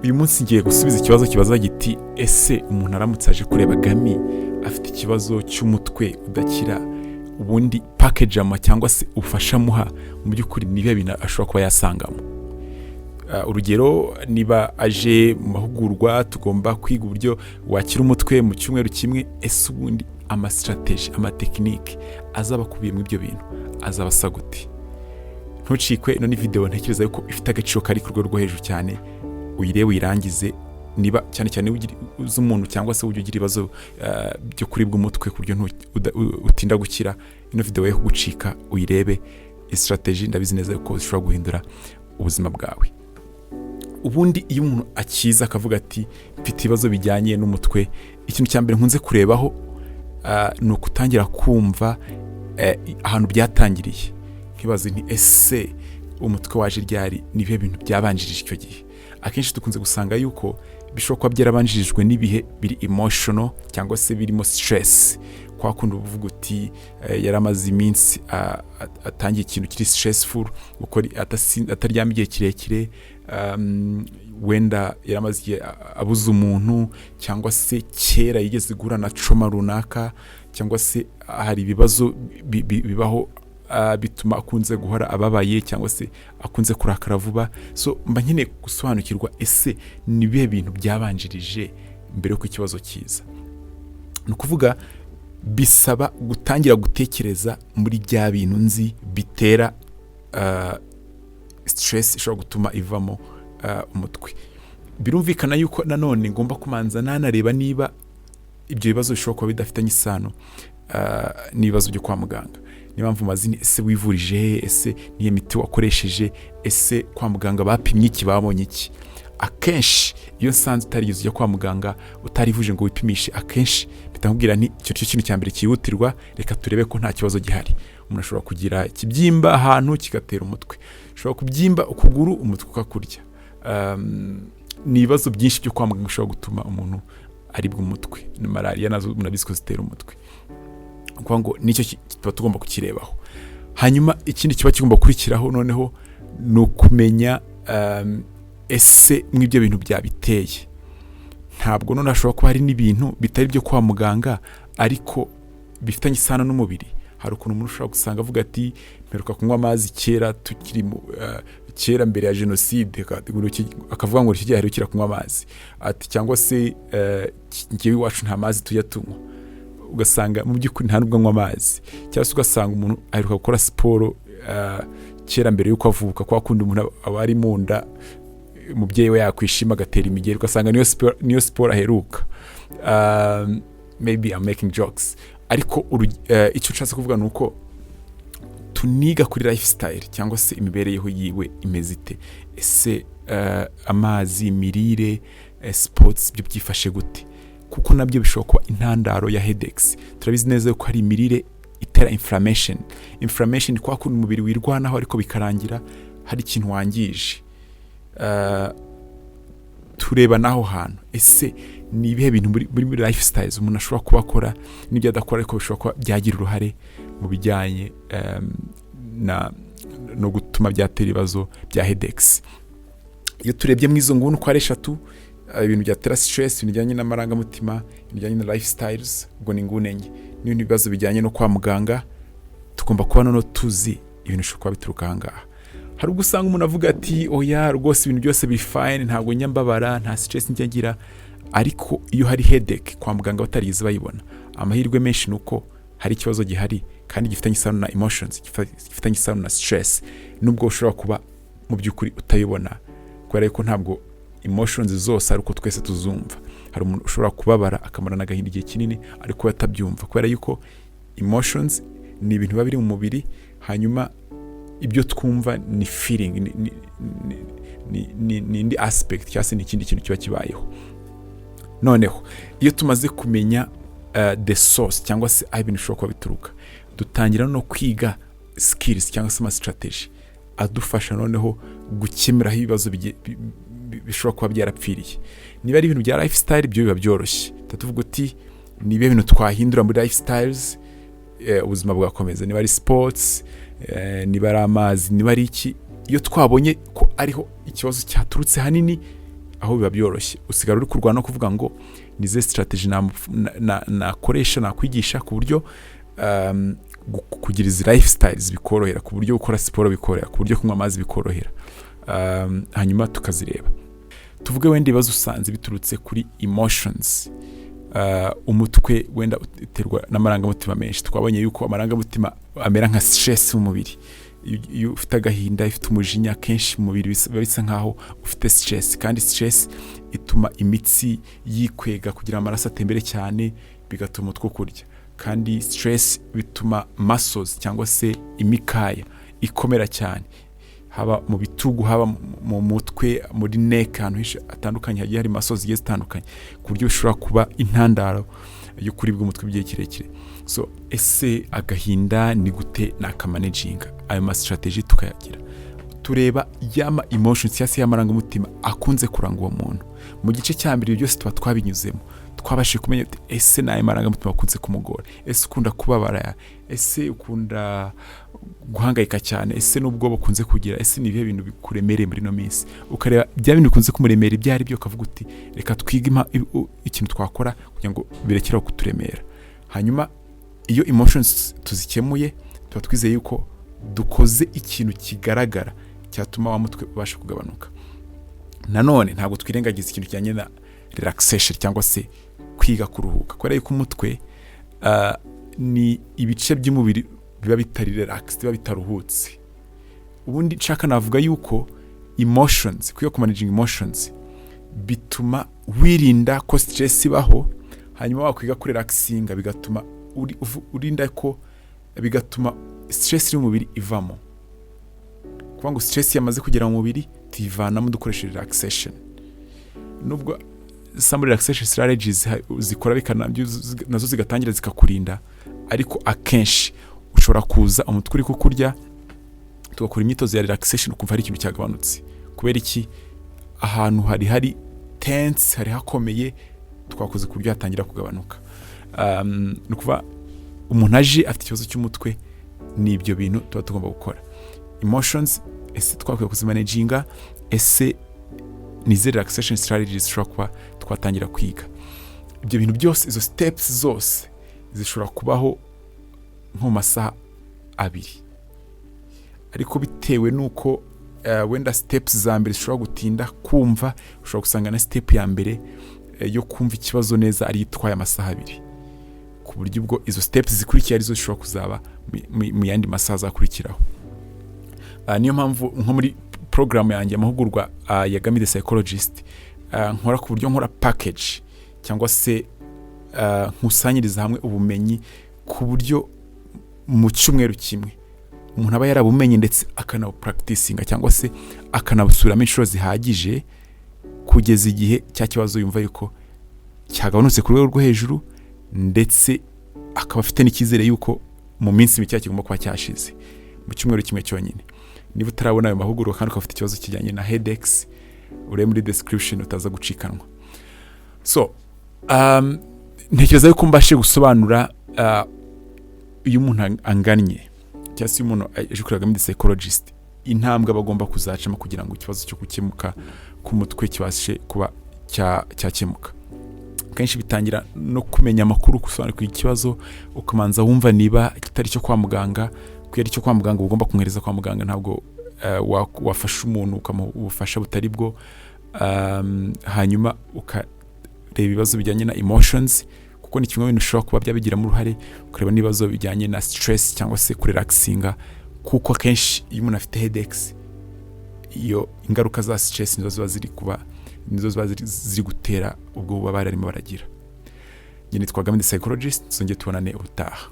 uyu munsi ngiye gusubiza ikibazo kibaza giti ese umuntu aramutse aje kureba gami afite ikibazo cy'umutwe udakira ubundi package ama cyangwa se ufasha muha mu by'ukuri nibe bintu ashobora kuba yasangamo. Urugero niba aje mu mahugurwa tugomba kwiga uburyo wakira umutwe mu cyumweru kimwe, ese ubundi ama strategy ama technique azaba kubiye mu ibyo bintu azaba saguti. Ntucikwe ino ni video ntekereza yuko ifite agaciro kari ku rwego rwo hejuru cyane, uyirebe uyirangize niba cyane cyane uzi umuntu cyangwa se ugira ibibazo byo kuribwa umutwe ku buryo utinda gukira, ino video yo kugucika uyirebe. Strategy ndabizi neza yuko zishobora guhindura ubuzima bwawe. Ubundi iyo umuntu akiza akavuga ati mfite ibibazo bijyanye n'umutwe, ikintu cya mbere nkunze kurebaho ni ukutangira kumva ahantu byatangiriye. Nkibaze nti ese umutwe waje ryari, nibihe bintu byabanjirije icyo gihe. Akenshi dukunze gusanga yuko bishobora kuba byarabanjirijwe n'ibihe biri emotional cyangwa se birimo stress. Kwa kundi uvuga uti yaramaze iminsi atangiye ikintu kiri stressful, uko ataryama igihe kirekire, wenda yaramaze abuze umuntu, cyangwa se kera yigeze guhura na trauma runaka, cyangwa se hari ibibazo bibaho bituma akunze guhora ababaye cyangwa se akunze kurakara vuba. So mba nkeneye gusobanukirwa ese nibihe bintu byabanjirije mbere yuko ikibazo kiza. Ni ukuvuga bisaba gutangira gutekereza muri bya bintu nzi bitera stress ishobora gutuma ivamo umutwe. Birumvikana yuko nanone ngomba kumanza nanareba niba ibyo bibazo bishobora kuba bidafitanye isano n'ibibazo byo kwa muganga. Niba mvu mazini ese wivurije, ese niye miti wakoresheje, ese kwa muganga bapimye iki, babonye iki. Akenshi iyo sanze utarigize ujya kwa muganga utarivuje ngo wipimishe, akenshi bitamubwira nti icyo kintu cya mbere cyihutirwa, reka turebe ko nta kibazo gihari. Umuntu ashobora kugira ikibyimba ahantu kigatera umutwe, ashobora kubyimba ukuguru umutwe ukakurya. Ni ibibazo byinshi byo kwa muganga bishobora gutuma umuntu aribwa umutwe. Ni malaria nazo munabizi ko zitera umutwe. Kwa ngo nicyo tuba tugomba kukirebaho. Hanyuma ikindi kiba kigomba kurikiraho noneho ni ukumenya ese mw'ibyo bintu byabiteye. Ntabwo none ashobora kuba hari n'ibintu bitari byo kwa muganga ariko bifitanye isano n'umubiri. Hari ukuntu umuntu ushobora gusanga avuga ati mperuka kunywa amazi kera tukiri kera mbere ya genocide, akavuga ngo iki gihe aherukira kunywa amazi ati, cyangwa se ngewe iwacu nta mazi tujya tunywa. Ugasanga mu by'ukuri nta nubwo anywa amazi, cyangwa se ugasanga umuntu aheruka gukora siporo kera mbere y'uko avuka. Kwa kundi umuntu aba ari mu nda umubyeyi we yakwishima agatera imigeri, ugasanga niyo siporo aheruka. Maybe I'm making jokes, ariko icyo nshatse kuvuga ni uko tuniga kuri lifestyle cyangwa se imibereho yiwe imeze ite. Ese amazi, imirire, sports byo byifashe gute, kuko nabyo bishobora kuba intandaro ya headaches. Turabizi neza ko hari imirire itera inflammation kwa kundi umubiri wirwanaho ariko bikarangira hari ikintu wangije. Tureba naho hantu ese ni ibihe bintu muri lifestyles umuntu ashobora kuba akora n'ibyo adakora ariko bishobora kuba byagira uruhare mu bijyanye no gutuma byatera ibibazo bya headaches. Iyo turebye mu izo nguni uko ari eshatu, ibintu byatera stress, ibintu bijyanye n'amarangamutima, ibintu bijyanye na lifestyles, ubwo ni nguni enye. N'ibindi bibazo bijyanye no kwa muganga tugomba kuba no tuzi ibintu bishobora kuba bituruka ahangaha. Hari ubwo usanga umuntu avuga ati oya rwose ibintu byose biri fine, ntabwo nyambabara, nta stress njyagira, ariko iyo hari headache kwa muganga batarigize bayibona, amahirwe menshi nuko hari ikibazo gihari kandi gifitanye isano na emotions, gifitanye isano na stress, nubwo ushobora kuba mu by'ukuri utayibona kubera ko ntabwo emotions zose ariko twese tuzumva. Hari umuntu ushobora kubabara akamara n'agahinda igihe kinini ariko atabyumva, kubera yuko emotions ni ibintu biba biri mu mubiri, hanyuma ibyo twumva ni feeling, ni indi aspect cyangwa se n'ikindi kintu kiba kibayeho. Noneho iyo tumaze kumenya the source cyangwa se aho ibintu bishobora kuba bituruka, dutangira no kwiga skills cyangwa se ama strategy adufasha noneho gukemura ibibazo bishobora kuba byarapfiriye. Niba ari ibintu bya lifestyle byo biba byoroshye, tuvuga uti ni ibintu twahindura muri lifestyles, ubuzima bwakomeza. Niba ari sports, niba ari amazi, niba ari iki, iyo twabonye ko ariho ikibazo cyaturutse hanini aho biba byoroshye usigara uri kurwana no kuvuga ngo nize strategy nakoresha nakwigisha ku buryo kugira izi lifestyles bikorohera, ku buryo gukora siporo bikorohera, ku buryo kunywa amazi bikorohera, hanyuma tukazireba. Tuvuge wenda ibibazo usanze biturutse kuri emotions. Umutwe wenda uterwa n'amarangamutima menshi. Twabonye yuko amarangamutima amera nka stress mu mubiri. Iyo ufite agahinda, ufite umujinya, kenshi mu mubiri bisa nkaho ufite stress, kandi stress ituma imitsi yikwega kugira amaraso atembere cyane, bigatuma umutwe kurya. Kandi stress bituma muscles cyangwa se imikaya ikomera cyane, haba mu bitugu, haba mu mutwe, muri neck, ahantu henshi atandukanye hagiye hari muscles zigiye zitandukanye, ku buryo ushobora kuba intandaro yo kuribwa umutwe by'igihe kirekire. So ese agahinda ni gute nakamanaginga? Ayo ma strategy tukayagira, tureba yama emotions cyangwa se y'amarangamutima akunze kuranga uwo muntu. Mu gice cya mbere byose tuba twabinyuzemo, twabashije kumenya ese nayo marangamutima akunze kumugora, ese ukunda kubabara, ese ukunda guhangayika cyane, ese n'ubwo bukunze kugira, ese ni ibihe bintu bikuremereye muri no minsi. Ukareba bya bintu bikunze kumuremera ibyo ari byo, ukavuga uti reka twige ikintu twakora kugira ngo birekeraho kuturemera. Hanyuma iyo emotions tuzikemuye, tuba twizeye yuko dukoze ikintu kigaragara cyatuma wa mutwe ubasha kugabanuka. Nanone ntabwo twirengagiza ikintu kijyanye na relaxation cyangwa se kwiga kuruhuka, kubera yuko umutwe ni ibice by'umubiri biba bitari relaxed, biba bitaruhutse. Ubundi nshaka navuga yuko emotions, kwiga kumanaging emotions bituma wirinda ko stress ibaho, hanyuma wakwiga ku relaxinga bigatuma urinda ko, bigatuma stress iri mu mubiri ivamo. Kuvuga ngo stress yamaze kugera mu mubiri tuyivanamo dukoresha relaxation. Nubwo some relaxation strategies zikora nazo zigatangira zikakurinda, ariko akenshi ushobora kuza umutwe uri kukurya, tugakora imyitozo ya relaxation ukumva ari ikintu cyagabanutse. Kubera iki? Ahantu hari tense, hari hakomeye, twakoze ku buryo hatangira kugabanuka. Nukuva umuntu aje afite ikibazo cy'umutwe, ni ibyo bintu tuba tugomba gukora. Emotions ese twakwiye kuzimanaginga, ese nize relaxation strategies dushobora kuba twatangira kwiga. Ibyo bintu byose, izo steps zose zishobora kubaho nko masaha 2, ariko bitewe nuko wenda steps za mbere zishobora gutinda kumva, ushobora gusanga na step ya mbere yo kumva ikibazo neza ari itwaye amasaha 2, ku buryo ubwo izo steps zikurikira arizo zishobora kuzaba mu yandi masaha azakurikiraho. Niyo mpamvu nko muri program yanjye amahugurwa ya Gami the Psychologist, nkora ku buryo nkora package cyangwa se nkusanyiriza hamwe ubumenyi, ku buryo mu cyumweru kimwe umuntu aba yarabumenye ndetse akanabupracticinga cyangwa se akanabusubiramo inshuro zihagije, kugeza igihe cya kibazo yumva yuko cyagabanutse ku rwego rwo hejuru, ndetse akaba afite n'icyizere yuko mu minsi mike kigomba kuba cyashize, mu cyumweru kimwe cyonyine. Niba utarabona ayo mahugurwa kandi ukafite ikibazo kijyanye na headaches, urebe muri description utaza gucikanwa. So ntekereza yuko mbashe gusobanura iyo umuntu anganye cyangwa se umuntu aje kuri Gami the Psychologist, intambwe bagomba kuzacamo kugira ngo ikibazo cyo gukemuka ku mutwe kibashe kuba cyakemuka. Kenshi bitangira no kumenya amakuru, gusobanukirwa ikibazo, ukamanza wumva niba kitari cyo kwa muganga, kwera cyo kwa muganga ugomba kumwereza kwa muganga, ntabwo wafasha umuntu ukamuha ubufasha butari bwo. Hanyuma ukareba ibibazo bijyanye na emotions, kuko ni kimwe mu bintu ushobora kuba byabigiramo uruhare, ukareba n'ibibazo bijyanye na stress cyangwa se kurelaxinga, kuko kenshi iyo umuntu afite headaches, iyo ingaruka za stress nizo ziba ziri gutera ubwo baba barimo baragira. Nyine twa Gami the Psychologist, tuzongeye tubonane ubutaha.